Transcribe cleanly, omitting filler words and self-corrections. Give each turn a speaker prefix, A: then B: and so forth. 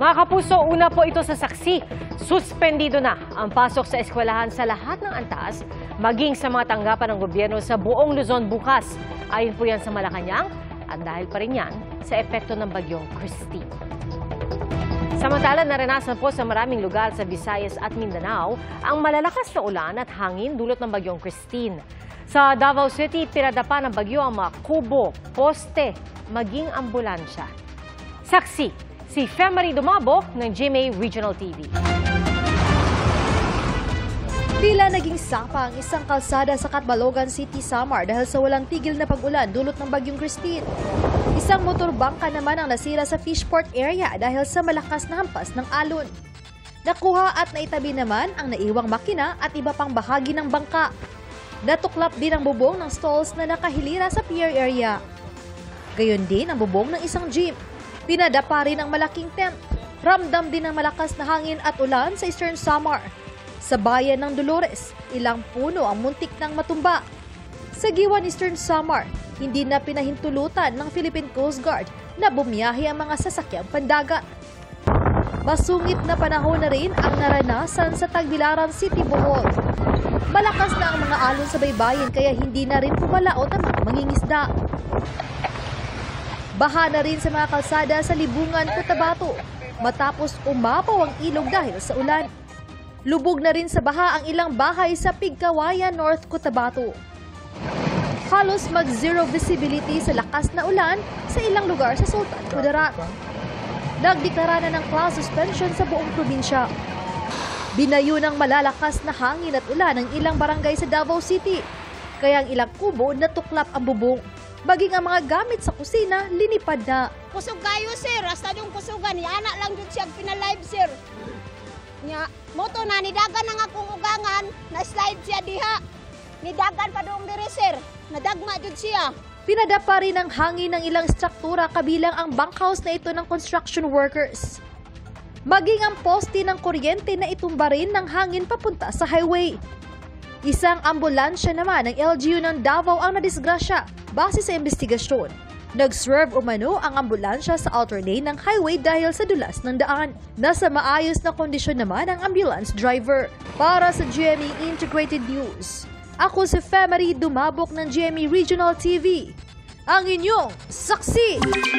A: Mga kapuso, una po ito sa saksi. Suspendido na ang pasok sa eskwelahan sa lahat ng antas, maging sa mga tanggapan ng gobyerno sa buong Luzon bukas. Ayon po yan sa Malacanang at dahil pa rin yan sa epekto ng bagyong Christine. Samantala, naranasan po sa maraming lugar sa Visayas at Mindanao ang malalakas na ulan at hangin dulot ng bagyong Christine. Sa Davao City, pinadapa ng bagyo ang mga kubo, poste, maging ambulansya. Saksi, si Femery Dumabo ng GMA Regional TV.
B: Tila naging sapa ang isang kalsada sa Catbalogan City, Samar dahil sa walang tigil na pag-ulan dulot ng bagyong Christine. Isang motorbangka naman ang nasira sa Fishport area dahil sa malakas na hampas ng alon. Nakuha at naitabi naman ang naiwang makina at iba pang bahagi ng bangka. Natuklap din ang bubong ng stalls na nakahilira sa pier area. Gayon din ang bubong ng isang jeep. Pinadapa rin ang malaking tent. Ramdam din ang malakas na hangin at ulan sa Eastern Samar. Sa bayan ng Dolores, ilang puno ang muntik ng matumba. Sa Giwan, Eastern Samar, hindi na pinahintulutan ng Philippine Coast Guard na bumiyahe ang mga sasakyang pandagat. Masungit na panahon na rin ang naranasan sa Tagbilaran City, Bohol. Malakas na ang mga alon sa baybayin kaya hindi na rin pumalaot ang mga mangingisda. Baha na rin sa mga kalsada sa Libungan, Cotabato matapos umapaw ang ilog dahil sa ulan. Lubog na rin sa baha ang ilang bahay sa Pigkawayan, North Cotabato. Halos mag-zero visibility sa lakas na ulan sa ilang lugar sa Sultan Kudarat. Nagdeklara na ng class suspension sa buong probinsya. Binayo ng malalakas na hangin at ulan ang ilang barangay sa Davao City, kaya ang ilang kubo natuklap ang bubong. Maging ang mga gamit sa kusina, linipad na.
C: Kusog kayo, sir. Hasta yung kusugan. Yana lang dun siya pinalive, sir. Nya, moto na, nidagan na nga kung ugangan, na-slide siya diha. Nidagan pa doong diri, sir. Nadagma dun siya.
B: Pinadapa rin ang hangin ng ilang struktura kabilang ang bunkhouse na ito ng construction workers. Maging ang poste ng kuryente na itumba rin ng hangin papunta sa highway. Isang ambulansya naman ng LGU ng Davao ang nadisgrasya base sa investigasyon. Nag-swerve umano ang ambulansya sa outer lane ng highway dahil sa dulas ng daan. Nasa maayos na kondisyon naman ang ambulance driver. Para sa GMA Integrated News, ako si Femery Dumabok ng GMA Regional TV, ang inyong saksi.